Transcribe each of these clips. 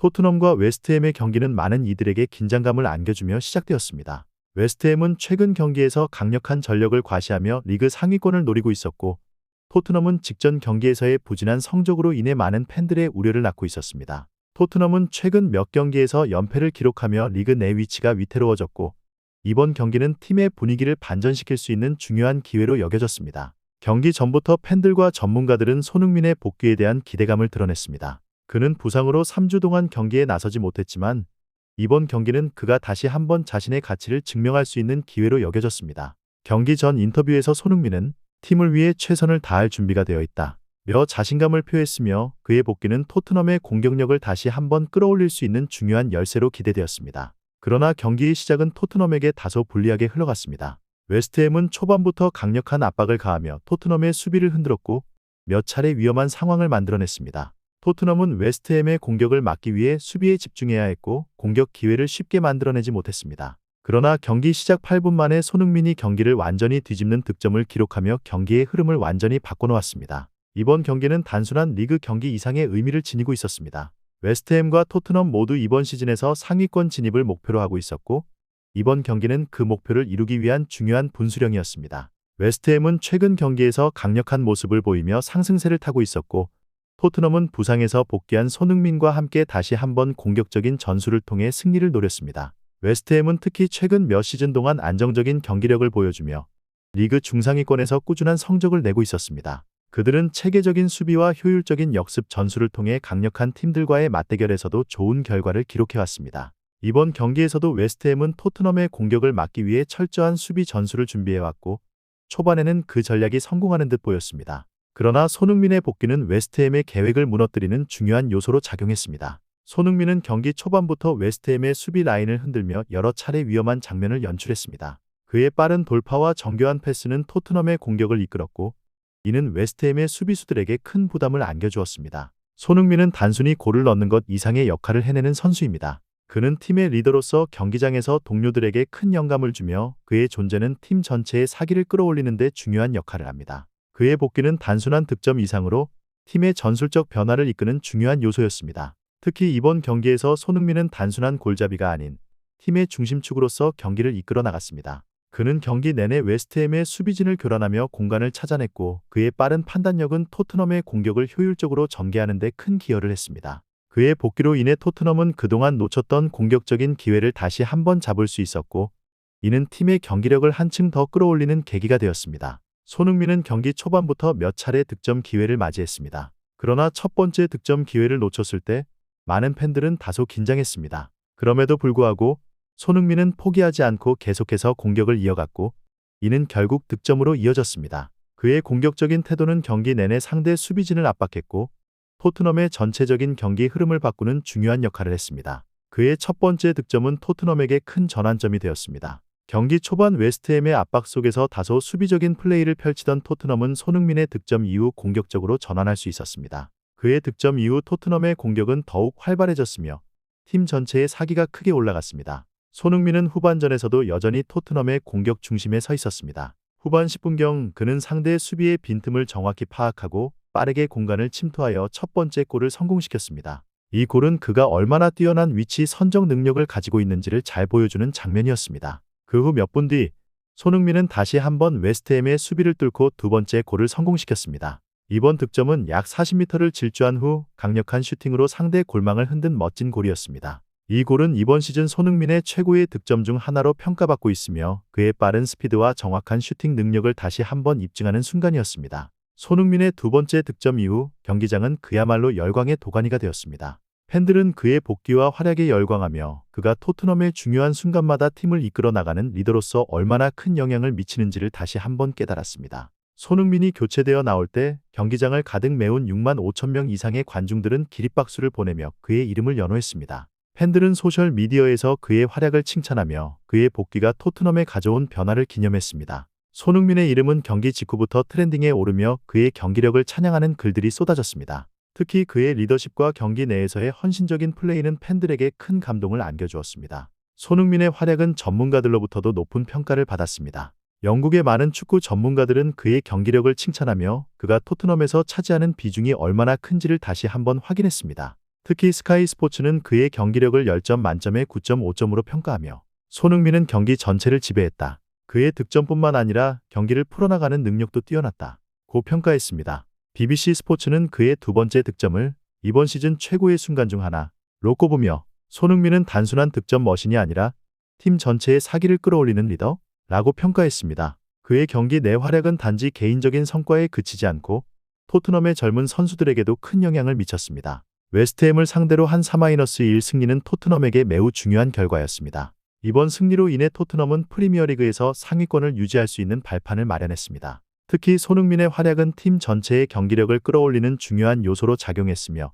토트넘과 웨스트햄의 경기는 많은 이들에게 긴장감을 안겨주며 시작되었습니다. 웨스트햄은 최근 경기에서 강력한 전력을 과시하며 리그 상위권을 노리고 있었고, 토트넘은 직전 경기에서의 부진한 성적으로 인해 많은 팬들의 우려를 낳고 있었습니다. 토트넘은 최근 몇 경기에서 연패를 기록하며 리그 내 위치가 위태로워졌고, 이번 경기는 팀의 분위기를 반전시킬 수 있는 중요한 기회로 여겨졌습니다. 경기 전부터 팬들과 전문가들은 손흥민의 복귀에 대한 기대감을 드러냈습니다. 그는 부상으로 3주 동안 경기에 나서지 못했지만 이번 경기는 그가 다시 한번 자신의 가치를 증명할 수 있는 기회로 여겨졌습니다. 경기 전 인터뷰에서 손흥민은 팀을 위해 최선을 다할 준비가 되어 있다 며 자신감을 표했으며, 그의 복귀는 토트넘의 공격력을 다시 한번 끌어올릴 수 있는 중요한 열쇠로 기대되었습니다. 그러나 경기의 시작은 토트넘에게 다소 불리하게 흘러갔습니다. 웨스트햄은 초반부터 강력한 압박을 가하며 토트넘의 수비를 흔들었고 몇 차례 위험한 상황을 만들어냈습니다. 토트넘은 웨스트햄의 공격을 막기 위해 수비에 집중해야 했고 공격 기회를 쉽게 만들어내지 못했습니다. 그러나 경기 시작 8분 만에 손흥민이 경기를 완전히 뒤집는 득점을 기록하며 경기의 흐름을 완전히 바꿔놓았습니다. 이번 경기는 단순한 리그 경기 이상의 의미를 지니고 있었습니다. 웨스트햄과 토트넘 모두 이번 시즌에서 상위권 진입을 목표로 하고 있었고, 이번 경기는 그 목표를 이루기 위한 중요한 분수령이었습니다. 웨스트햄은 최근 경기에서 강력한 모습을 보이며 상승세를 타고 있었고, 토트넘은 부상에서 복귀한 손흥민과 함께 다시 한번 공격적인 전술을 통해 승리를 노렸습니다. 웨스트햄은 특히 최근 몇 시즌 동안 안정적인 경기력을 보여주며 리그 중상위권에서 꾸준한 성적을 내고 있었습니다. 그들은 체계적인 수비와 효율적인 역습 전술을 통해 강력한 팀들과의 맞대결에서도 좋은 결과를 기록해왔습니다. 이번 경기에서도 웨스트햄은 토트넘의 공격을 막기 위해 철저한 수비 전술을 준비해왔고, 초반에는 그 전략이 성공하는 듯 보였습니다. 그러나 손흥민의 복귀는 웨스트햄의 계획을 무너뜨리는 중요한 요소로 작용했습니다. 손흥민은 경기 초반부터 웨스트햄의 수비 라인을 흔들며 여러 차례 위험한 장면을 연출했습니다. 그의 빠른 돌파와 정교한 패스는 토트넘의 공격을 이끌었고, 이는 웨스트햄의 수비수들에게 큰 부담을 안겨주었습니다. 손흥민은 단순히 골을 넣는 것 이상의 역할을 해내는 선수입니다. 그는 팀의 리더로서 경기장에서 동료들에게 큰 영감을 주며 그의 존재는 팀 전체의 사기를 끌어올리는 데 중요한 역할을 합니다. 그의 복귀는 단순한 득점 이상으로 팀의 전술적 변화를 이끄는 중요한 요소였습니다. 특히 이번 경기에서 손흥민은 단순한 골잡이가 아닌 팀의 중심축으로서 경기를 이끌어 나갔습니다. 그는 경기 내내 웨스트햄의 수비진을 교란하며 공간을 찾아냈고, 그의 빠른 판단력은 토트넘의 공격을 효율적으로 전개하는 데 큰 기여를 했습니다. 그의 복귀로 인해 토트넘은 그동안 놓쳤던 공격적인 기회를 다시 한번 잡을 수 있었고, 이는 팀의 경기력을 한층 더 끌어올리는 계기가 되었습니다. 손흥민은 경기 초반부터 몇 차례 득점 기회를 맞이했습니다. 그러나 첫 번째 득점 기회를 놓쳤을 때 많은 팬들은 다소 긴장했습니다. 그럼에도 불구하고 손흥민은 포기하지 않고 계속해서 공격을 이어갔고, 이는 결국 득점으로 이어졌습니다. 그의 공격적인 태도는 경기 내내 상대 수비진을 압박했고, 토트넘의 전체적인 경기 흐름을 바꾸는 중요한 역할을 했습니다. 그의 첫 번째 득점은 토트넘에게 큰 전환점이 되었습니다. 경기 초반 웨스트햄의 압박 속에서 다소 수비적인 플레이를 펼치던 토트넘은 손흥민의 득점 이후 공격적으로 전환할 수 있었습니다. 그의 득점 이후 토트넘의 공격은 더욱 활발해졌으며 팀 전체의 사기가 크게 올라갔습니다. 손흥민은 후반전에서도 여전히 토트넘의 공격 중심에 서 있었습니다. 후반 10분경 그는 상대의 수비의 빈틈을 정확히 파악하고 빠르게 공간을 침투하여 첫 번째 골을 성공시켰습니다. 이 골은 그가 얼마나 뛰어난 위치 선정 능력을 가지고 있는지를 잘 보여주는 장면이었습니다. 그 후 몇 분 뒤 손흥민은 다시 한번 웨스트햄의 수비를 뚫고 두 번째 골을 성공시켰습니다. 이번 득점은 약 40m를 질주한 후 강력한 슈팅으로 상대 골망을 흔든 멋진 골이었습니다. 이 골은 이번 시즌 손흥민의 최고의 득점 중 하나로 평가받고 있으며, 그의 빠른 스피드와 정확한 슈팅 능력을 다시 한번 입증하는 순간이었습니다. 손흥민의 두 번째 득점 이후 경기장은 그야말로 열광의 도가니가 되었습니다. 팬들은 그의 복귀와 활약에 열광하며 그가 토트넘의 중요한 순간마다 팀을 이끌어 나가는 리더로서 얼마나 큰 영향을 미치는지를 다시 한번 깨달았습니다. 손흥민이 교체되어 나올 때 경기장을 가득 메운 6만 5천 명 이상의 관중들은 기립박수를 보내며 그의 이름을 연호했습니다. 팬들은 소셜미디어에서 그의 활약을 칭찬하며 그의 복귀가 토트넘에 가져온 변화를 기념했습니다. 손흥민의 이름은 경기 직후부터 트렌딩에 오르며 그의 경기력을 찬양하는 글들이 쏟아졌습니다. 특히 그의 리더십과 경기 내에서의 헌신적인 플레이는 팬들에게 큰 감동을 안겨주었습니다. 손흥민의 활약은 전문가들로부터도 높은 평가를 받았습니다. 영국의 많은 축구 전문가들은 그의 경기력을 칭찬하며 그가 토트넘에서 차지하는 비중이 얼마나 큰지를 다시 한번 확인했습니다. 특히 스카이 스포츠는 그의 경기력을 10점 만점에 9.5점으로 평가하며 손흥민은 경기 전체를 지배했다. 그의 득점뿐만 아니라 경기를 풀어나가는 능력도 뛰어났다. 고 평가했습니다. BBC 스포츠는 그의 두 번째 득점을 이번 시즌 최고의 순간 중 하나로 꼽으며 손흥민은 단순한 득점 머신이 아니라 팀 전체의 사기를 끌어올리는 리더라고 평가했습니다. 그의 경기 내 활약은 단지 개인적인 성과에 그치지 않고 토트넘의 젊은 선수들에게도 큰 영향을 미쳤습니다. 웨스트햄을 상대로 한 4-1 승리는 토트넘에게 매우 중요한 결과였습니다. 이번 승리로 인해 토트넘은 프리미어리그에서 상위권을 유지할 수 있는 발판을 마련했습니다. 특히 손흥민의 활약은 팀 전체의 경기력을 끌어올리는 중요한 요소로 작용했으며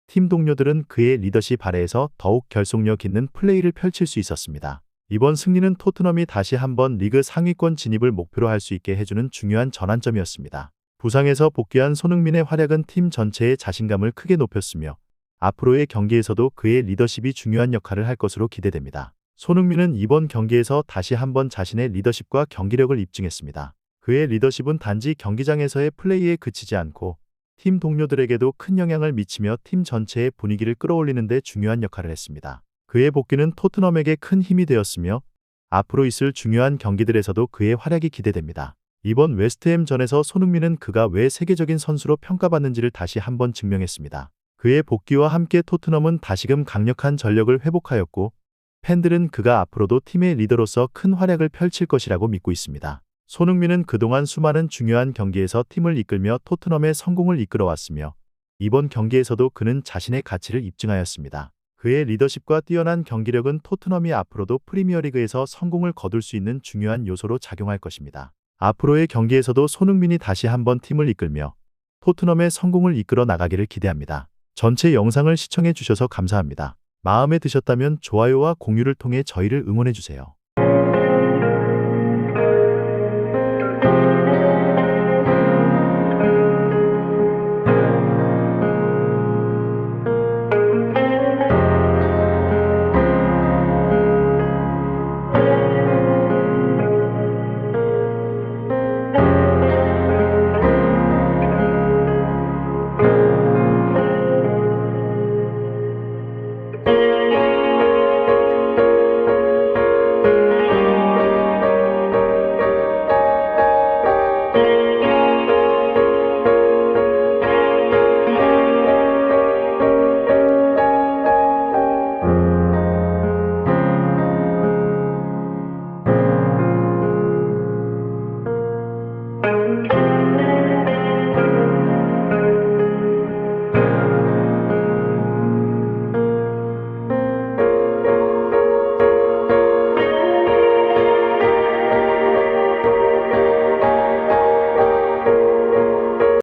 팀 동료들은 그의 리더십 아래에서 더욱 결속력 있는 플레이를 펼칠 수 있었습니다. 이번 승리는 토트넘이 다시 한번 리그 상위권 진입을 목표로 할 수 있게 해주는 중요한 전환점이었습니다. 부상에서 복귀한 손흥민의 활약은 팀 전체의 자신감을 크게 높였으며 앞으로의 경기에서도 그의 리더십이 중요한 역할을 할 것으로 기대됩니다. 손흥민은 이번 경기에서 다시 한번 자신의 리더십과 경기력을 입증했습니다. 그의 리더십은 단지 경기장에서의 플레이에 그치지 않고 팀 동료들에게도 큰 영향을 미치며 팀 전체의 분위기를 끌어올리는 데 중요한 역할을 했습니다. 그의 복귀는 토트넘에게 큰 힘이 되었으며 앞으로 있을 중요한 경기들에서도 그의 활약이 기대됩니다. 이번 웨스트햄전에서 손흥민은 그가 왜 세계적인 선수로 평가받는지를 다시 한번 증명했습니다. 그의 복귀와 함께 토트넘은 다시금 강력한 전력을 회복하였고 팬들은 그가 앞으로도 팀의 리더로서 큰 활약을 펼칠 것이라고 믿고 있습니다. 손흥민은 그동안 수많은 중요한 경기에서 팀을 이끌며 토트넘의 성공을 이끌어왔으며 이번 경기에서도 그는 자신의 가치를 입증하였습니다. 그의 리더십과 뛰어난 경기력은 토트넘이 앞으로도 프리미어리그에서 성공을 거둘 수 있는 중요한 요소로 작용할 것입니다. 앞으로의 경기에서도 손흥민이 다시 한번 팀을 이끌며 토트넘의 성공을 이끌어 나가기를 기대합니다. 전체 영상을 시청해 주셔서 감사합니다. 마음에 드셨다면 좋아요와 공유를 통해 저희를 응원해 주세요.